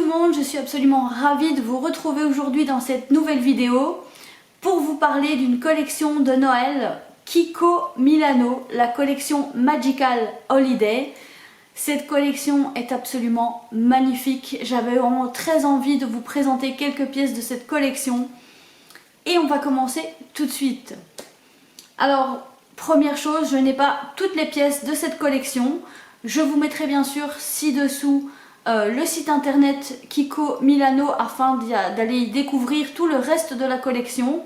le monde, je suis absolument ravie de vous retrouver aujourd'hui dans cette nouvelle vidéo pour vous parler d'une collection de Noël Kiko Milano, la collection Magical Holiday. Cette collection est absolument magnifique, j'avais vraiment très envie de vous présenter quelques pièces de cette collection et on va commencer tout de suite. Alors, première chose, je n'ai pas toutes les pièces de cette collection, je vous mettrai bien sûr ci-dessous le site internet Kiko Milano afin d'aller y découvrir tout le reste de la collection.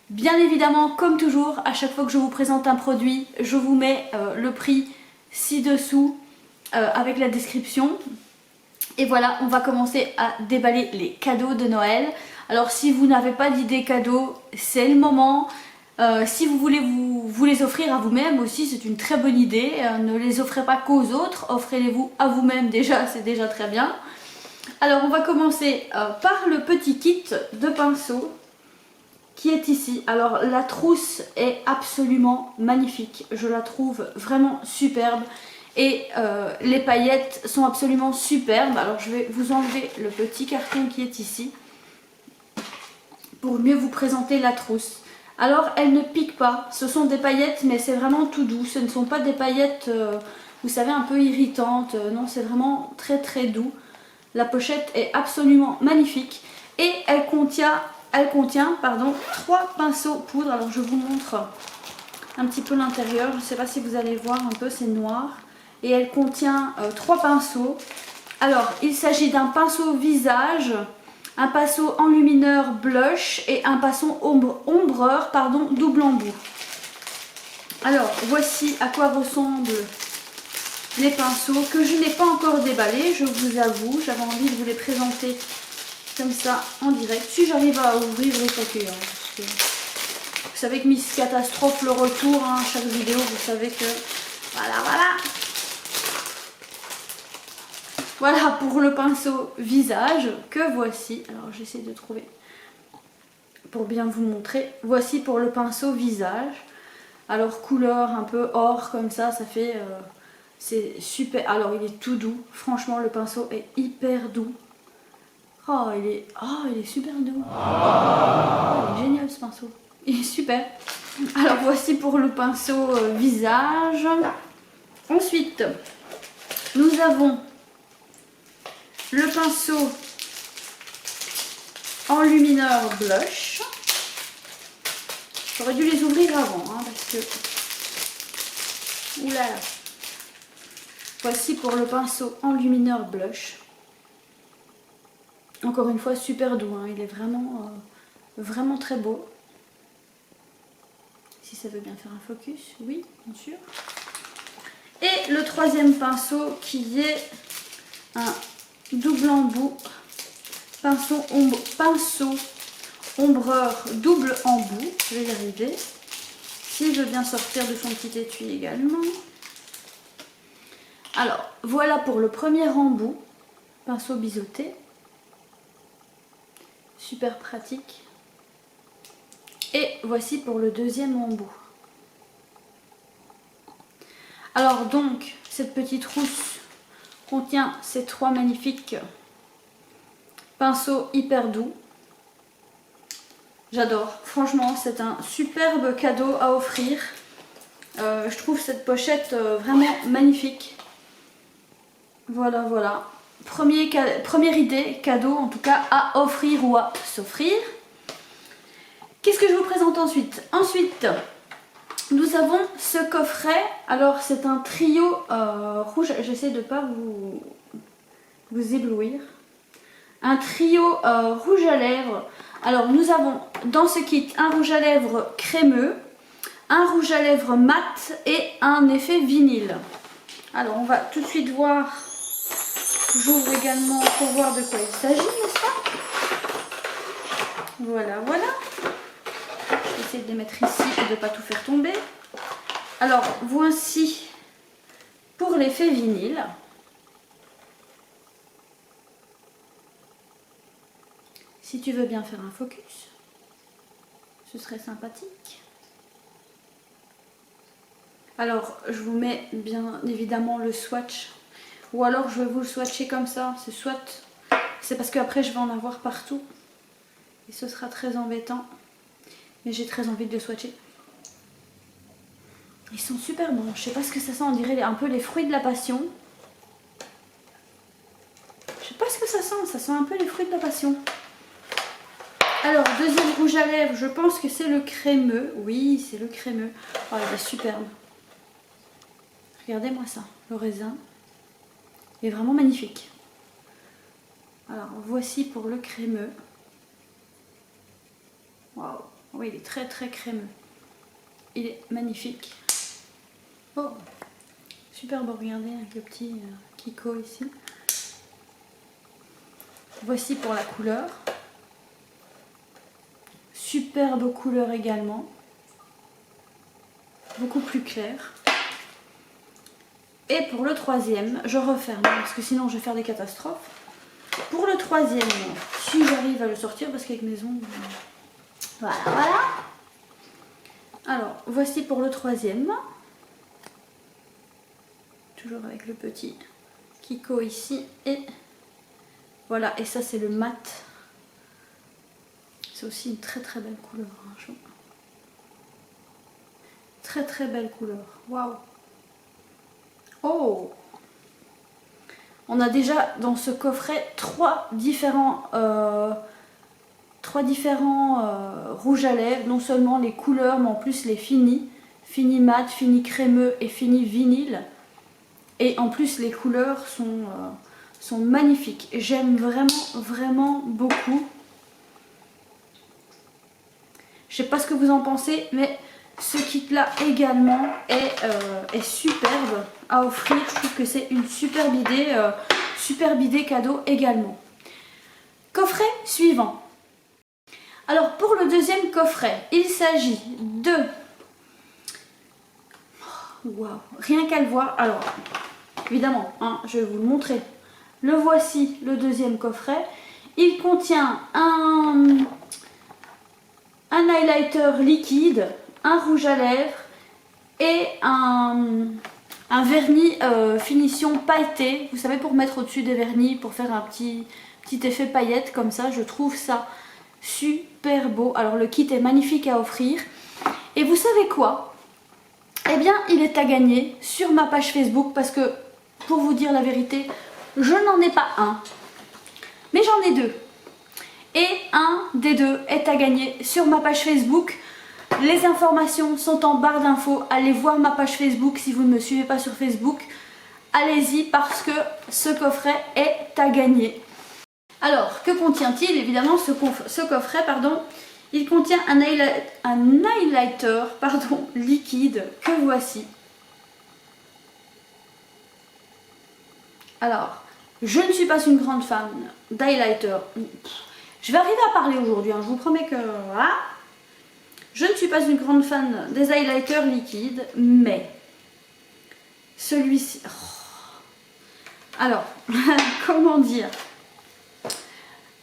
Bien évidemment, comme toujours, à chaque fois que je vous présente un produit, je vous mets le prix ci-dessous avec la description. Et voilà, on va commencer à déballer les cadeaux de Noël. Alors si vous n'avez pas d'idée cadeau, c'est le moment. Si vous voulez vous les offrir à vous-même aussi, c'est une très bonne idée. Ne les offrez pas qu'aux autres, offrez-les-vous à vous-même déjà, c'est déjà très bien. Alors on va commencer par le petit kit de pinceau qui est ici. Alors la trousse est absolument magnifique, je la trouve vraiment superbe. Et les paillettes sont absolument superbes. Alors je vais vous enlever le petit carton qui est ici pour mieux vous présenter la trousse. Alors elle ne pique pas, ce sont des paillettes mais c'est vraiment tout doux, ce ne sont pas des paillettes vous savez un peu irritantes, non c'est vraiment très très doux. La pochette est absolument magnifique et elle contient 3 pinceaux poudre. Alors je vous montre un petit peu l'intérieur, je ne sais pas si vous allez voir un peu, c'est noir. Et elle contient 3 pinceaux. Alors il s'agit d'un pinceau visage, un pinceau enlumineur blush et un pinceau ombreur double embout. Alors voici à quoi ressemblent les pinceaux que je n'ai pas encore déballés, je vous avoue, j'avais envie de vous les présenter comme ça en direct, si j'arrive à ouvrir le paquet. Vous savez que Miss Catastrophe le retour, chaque vidéo vous savez que voilà pour le pinceau visage que voici. Alors j'essaie de trouver pour bien vous montrer. Voici pour le pinceau visage. Alors couleur un peu or comme ça, ça fait c'est super. Alors il est tout doux. Franchement le pinceau est hyper doux. Oh il est super doux. Oh, il est génial ce pinceau. Il est super. Alors voici pour le pinceau visage. Ensuite nous avons le pinceau enlumineur blush. J'aurais dû les ouvrir avant parce que... Oulala. Voici pour le pinceau enlumineur blush. Encore une fois super doux, il est vraiment, vraiment très beau. Si ça veut bien faire un focus, oui bien sûr. Et le troisième pinceau qui est un double embout, pinceau ombreur double embout, je vais y arriver, si je veux bien sortir de son petit étui également. Alors voilà pour le premier embout, pinceau biseauté, super pratique. Et voici pour le deuxième embout. Alors donc cette petite trousse contient ces 3 magnifiques pinceaux hyper doux. J'adore, franchement c'est un superbe cadeau à offrir. Je trouve cette pochette vraiment magnifique. Voilà. Première idée cadeau en tout cas à offrir ou à s'offrir. Qu'est-ce que je vous présente ensuite? Ensuite nous avons ce coffret. Alors c'est un trio rouge, j'essaie de ne pas vous éblouir. Un trio rouge à lèvres. Alors nous avons dans ce kit un rouge à lèvres crémeux, un rouge à lèvres mat et un effet vinyle. Alors on va tout de suite voir. J'ouvre également pour voir de quoi il s'agit, n'est-ce pas? Voilà. Je vais essayer de les mettre ici et de ne pas tout faire tomber. Alors voici pour l'effet vinyle. Si tu veux bien faire un focus, ce serait sympathique. Alors je vous mets bien évidemment le swatch, ou alors je vais vous le swatcher comme ça, c'est soit C'est parce qu'après je vais en avoir partout. Et ce sera très embêtant. Mais j'ai très envie de le swatcher. Ils sont super bons. Je sais pas ce que ça sent. On dirait un peu les fruits de la passion. Je sais pas ce que ça sent. Ça sent un peu les fruits de la passion. Alors, deuxième rouge à lèvres. Je pense que c'est le crémeux. Oui, c'est le crémeux. Oh, il est superbe. Regardez-moi ça. Le raisin. Il est vraiment magnifique. Alors, voici pour le crémeux. Waouh. Oui, il est très très crémeux. Il est magnifique. Oh, superbe, regardez avec le petit Kiko ici. Voici pour la couleur. Superbe couleur également. Beaucoup plus clair. Et pour le troisième, je referme parce que sinon je vais faire des catastrophes. Pour le troisième, si j'arrive à le sortir parce qu'avec mes ongles... Voilà, voilà. Alors, voici pour le troisième. Toujours avec le petit Kiko ici. Et voilà, et ça c'est le mat. C'est aussi une très très belle couleur. Hein, très très belle couleur. Waouh. Oh. On a déjà dans ce coffret trois différents rouges à lèvres. Non seulement les couleurs, mais en plus les finis. Fini mat, fini crémeux et fini vinyle. Et en plus les couleurs sont magnifiques. J'aime vraiment beaucoup. Je sais pas ce que vous en pensez, mais ce kit là également est superbe à offrir. Je trouve que c'est une superbe idée cadeau également. Coffret suivant. Alors pour le deuxième coffret, il s'agit de... Waouh, rien qu'à le voir. Alors évidemment, hein, je vais vous le montrer. Le voici, le deuxième coffret. Il contient un highlighter liquide, un rouge à lèvres et un vernis finition pailleté. Vous savez, pour mettre au-dessus des vernis, pour faire un petit effet paillette comme ça. Je trouve ça super beau. Alors le kit est magnifique à offrir. Et vous savez quoi? Eh bien, il est à gagner sur ma page Facebook parce que, pour vous dire la vérité, je n'en ai pas un, mais j'en ai deux. Et un des deux est à gagner sur ma page Facebook. Les informations sont en barre d'infos. Allez voir ma page Facebook si vous ne me suivez pas sur Facebook. Allez-y parce que ce coffret est à gagner. Alors, que contient-il? Évidemment, ce coffret, pardon, il contient un highlighter liquide que voici. Alors, je ne suis pas une grande fan d'highlighter. Je vais arriver à parler aujourd'hui, hein, je vous promets que voilà. Je ne suis pas une grande fan des highlighters liquides, mais celui-ci... Oh. Alors, comment dire?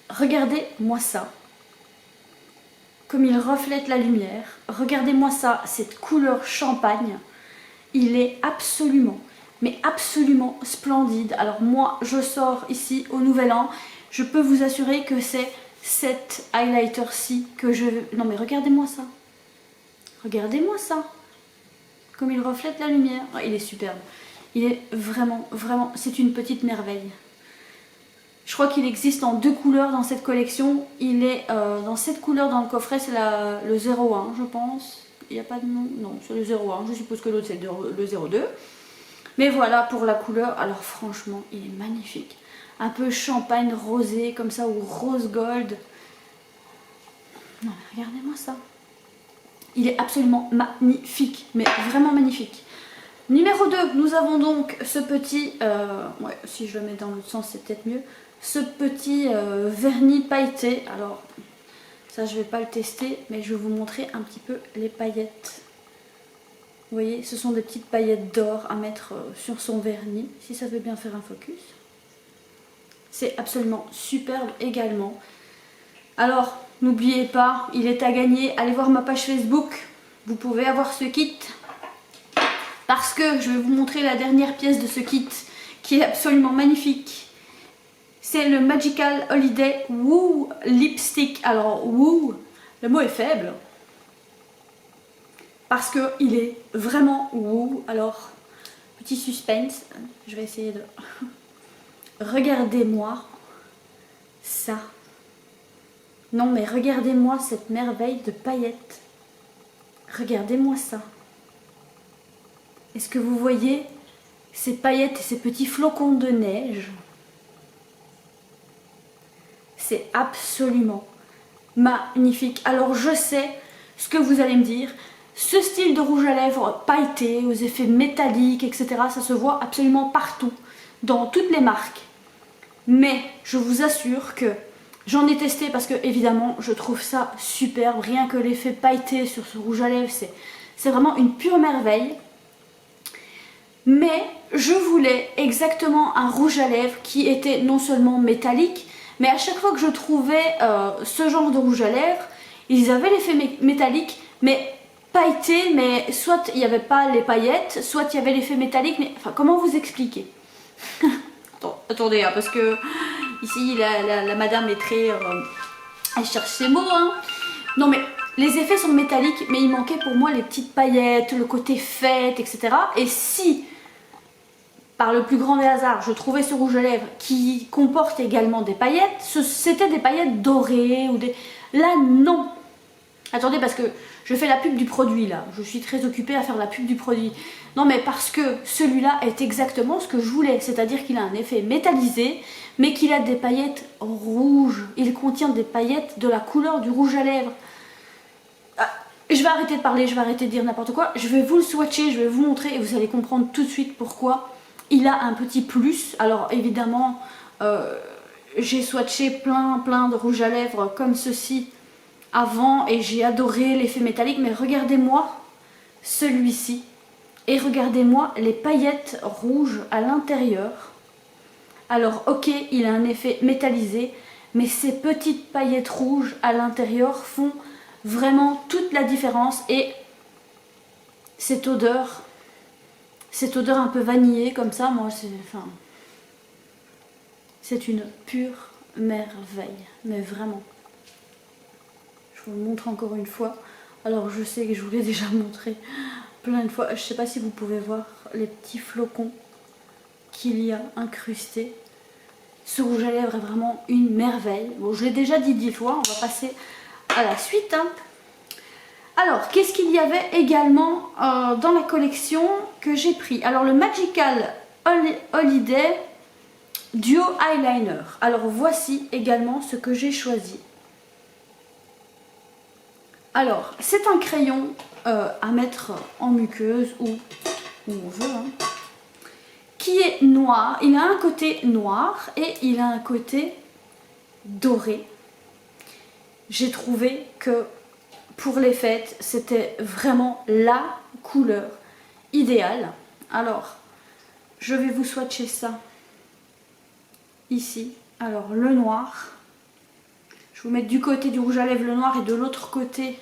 Regardez-moi ça. Comme il reflète la lumière. Regardez-moi ça, cette couleur champagne. Il est absolument, mais absolument splendide. Alors moi, je sors ici au Nouvel An. Je peux vous assurer que c'est cet highlighter-ci que je... Non mais regardez-moi ça. Regardez-moi ça. Comme il reflète la lumière. Oh, il est superbe. Il est vraiment, c'est une petite merveille. Je crois qu'il existe en deux couleurs dans cette collection. Il est dans cette couleur dans le coffret, c'est le 01 je pense. Il n'y a pas de nom. Non, c'est le 01. Je suppose que l'autre c'est le 02. Mais voilà pour la couleur. Alors franchement, il est magnifique. Un peu champagne rosé comme ça ou rose gold. Non mais regardez-moi ça. Il est absolument magnifique. Mais vraiment magnifique. Numéro 2, nous avons donc ce petit... ouais, si je le mets dans l'autre sens c'est peut-être mieux. Ce petit vernis pailleté. Alors ça je vais pas le tester, mais je vais vous montrer un petit peu les paillettes. Vous voyez, ce sont des petites paillettes d'or à mettre sur son vernis, si ça veut bien faire un focus. C'est absolument superbe également. Alors, n'oubliez pas, il est à gagner. Allez voir ma page Facebook, vous pouvez avoir ce kit. Parce que je vais vous montrer la dernière pièce de ce kit, qui est absolument magnifique. C'est le Magical Holiday Woo Lipstick. Alors Woo, le mot est faible. Parce qu'il est vraiment woo. Alors, petit suspense. Je vais essayer de... Regardez-moi ça. Non mais regardez-moi cette merveille de paillettes. Regardez-moi ça. Est-ce que vous voyez ces paillettes et ces petits flocons de neige? C'est absolument magnifique. Alors je sais ce que vous allez me dire. Ce style de rouge à lèvres pailleté, aux effets métalliques, etc. ça se voit absolument partout, dans toutes les marques. Mais je vous assure que j'en ai testé parce que évidemment je trouve ça superbe. Rien que l'effet pailleté sur ce rouge à lèvres, c'est vraiment une pure merveille. Mais je voulais exactement un rouge à lèvres qui était non seulement métallique, mais à chaque fois que je trouvais ce genre de rouge à lèvres, ils avaient l'effet métallique, mais pailleté, mais soit il n'y avait pas les paillettes, soit il y avait l'effet métallique, mais enfin comment vous expliquer? Attendez, hein, parce que ici la madame est très... elle cherche ses mots, hein. Non mais les effets sont métalliques, mais il manquait pour moi les petites paillettes, le côté fête, etc. Et si, par le plus grand des hasards, je trouvais ce rouge à lèvres qui comporte également des paillettes, c'était des paillettes dorées ou des... Là, non. Attendez, parce que je fais la pub du produit là. Je suis très occupée à faire la pub du produit. Non, mais parce que celui-là est exactement ce que je voulais. C'est-à-dire qu'il a un effet métallisé, mais qu'il a des paillettes rouges. Il contient des paillettes de la couleur du rouge à lèvres. Ah, je vais arrêter de parler, je vais arrêter de dire n'importe quoi. Je vais vous le swatcher, je vais vous montrer et vous allez comprendre tout de suite pourquoi il a un petit plus. Alors évidemment, j'ai swatché plein de rouge à lèvres comme ceci avant et j'ai adoré l'effet métallique, mais regardez-moi celui-ci et regardez-moi les paillettes rouges à l'intérieur. Alors ok, il a un effet métallisé, mais ces petites paillettes rouges à l'intérieur font vraiment toute la différence. Et cette odeur un peu vanillée comme ça, moi c'est une pure merveille, mais vraiment. Je vous le montre encore une fois. Alors je sais que je vous l'ai déjà montré plein de fois. Je ne sais pas si vous pouvez voir les petits flocons qu'il y a incrustés. Ce rouge à lèvres est vraiment une merveille. Bon, je l'ai déjà dit 10 fois, on va passer à la suite. Hein. Alors, qu'est-ce qu'il y avait également dans la collection que j'ai pris? Alors, le Magical Holiday Duo Eyeliner. Alors, voici également ce que j'ai choisi. Alors, c'est un crayon à mettre en muqueuse ou où on veut, hein, qui est noir. Il a un côté noir et il a un côté doré. J'ai trouvé que pour les fêtes, c'était vraiment la couleur idéale. Alors, je vais vous swatcher ça ici. Alors, le noir. Je vais vous mettre du côté du rouge à lèvres le noir et de l'autre côté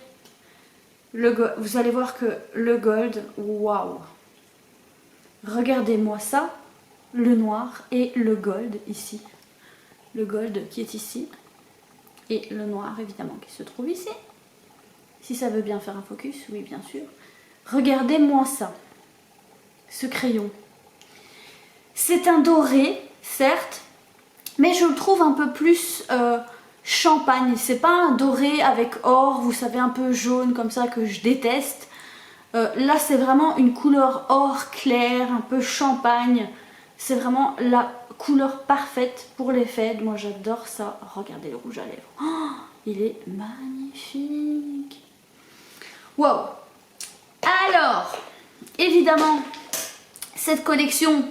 le gold. Vous allez voir que le gold, waouh! Regardez-moi ça, le noir et le gold ici. Le gold qui est ici. Et le noir évidemment qui se trouve ici. Si ça veut bien faire un focus, oui bien sûr. Regardez-moi ça, ce crayon. C'est un doré, certes, mais je le trouve un peu plus champagne. C'est pas un doré avec or, vous savez, un peu jaune comme ça que je déteste. Là c'est vraiment une couleur or clair, un peu champagne. C'est vraiment la couleur parfaite pour les fêtes. Moi j'adore ça. Regardez le rouge à lèvres. Oh, il est magnifique. Wow. Alors, évidemment, cette collection,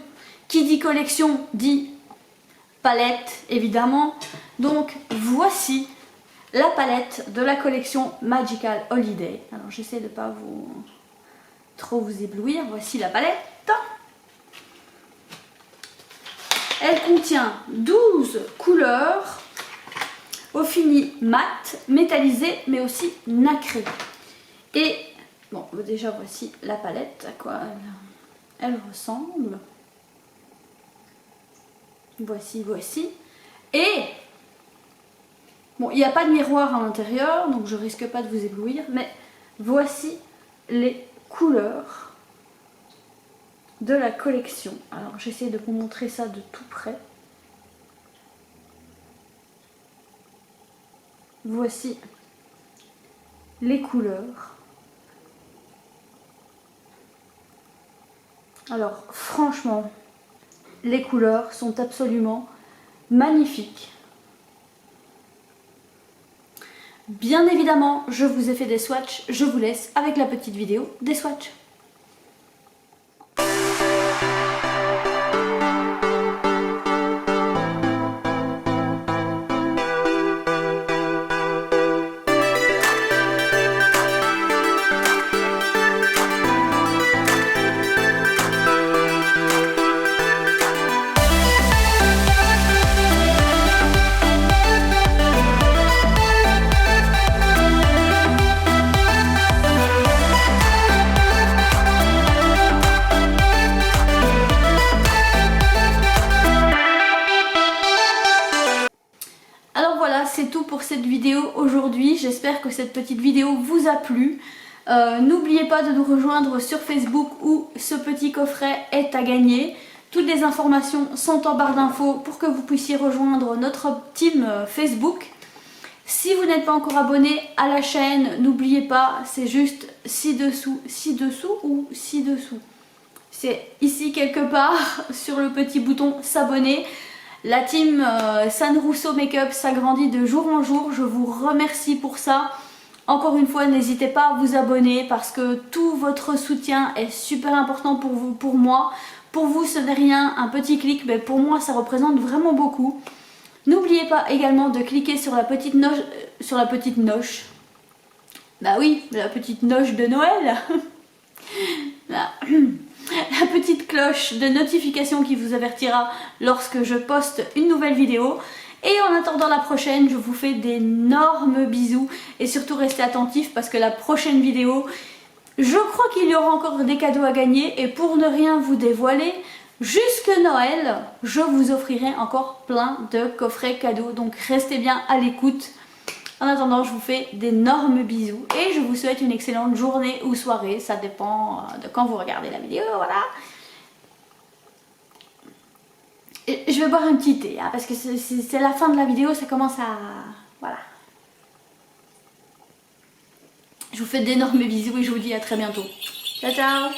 qui dit collection, dit palette, évidemment. Donc, voici la palette de la collection Magical Holiday. Alors, j'essaie de ne pas trop vous éblouir. Voici la palette. Elle contient 12 couleurs au fini mat, métallisé, mais aussi nacré. Et, bon, déjà voici la palette, à quoi elle ressemble. Voici. Et bon, il n'y a pas de miroir à l'intérieur, donc je risque pas de vous éblouir, mais voici les couleurs de la collection. Alors j'essaie de vous montrer ça de tout près. Voici les couleurs. Alors franchement, les couleurs sont absolument magnifiques. Bien évidemment, je vous ai fait des swatchs, je vous laisse avec la petite vidéo des swatchs. Alors voilà, c'est tout pour cette vidéo aujourd'hui. J'espère que cette petite vidéo vous a plu. N'oubliez pas de nous rejoindre sur Facebook où ce petit coffret est à gagner. Toutes les informations sont en barre d'infos pour que vous puissiez rejoindre notre team Facebook. Si vous n'êtes pas encore abonné à la chaîne, n'oubliez pas, c'est juste ci-dessous ou ci-dessous. C'est ici quelque part sur le petit bouton s'abonner. La team San Russo Makeup s'agrandit de jour en jour, je vous remercie pour ça. Encore une fois, n'hésitez pas à vous abonner parce que tout votre soutien est super important pour vous, pour moi. Pour vous, ce n'est rien, un petit clic, mais pour moi, ça représente vraiment beaucoup. N'oubliez pas également de cliquer sur la petite noche, Bah oui, la petite noche de Noël. La petite cloche de notification qui vous avertira lorsque je poste une nouvelle vidéo. Et en attendant la prochaine, je vous fais d'énormes bisous et surtout restez attentifs parce que la prochaine vidéo, je crois qu'il y aura encore des cadeaux à gagner et pour ne rien vous dévoiler, jusque Noël, je vous offrirai encore plein de coffrets cadeaux. Donc restez bien à l'écoute. En attendant, je vous fais d'énormes bisous et je vous souhaite une excellente journée ou soirée. Ça dépend de quand vous regardez la vidéo, voilà. Et je vais boire un petit thé, hein, parce que c'est la fin de la vidéo, ça commence à... Voilà. Je vous fais d'énormes bisous et je vous dis à très bientôt. Ciao, ciao!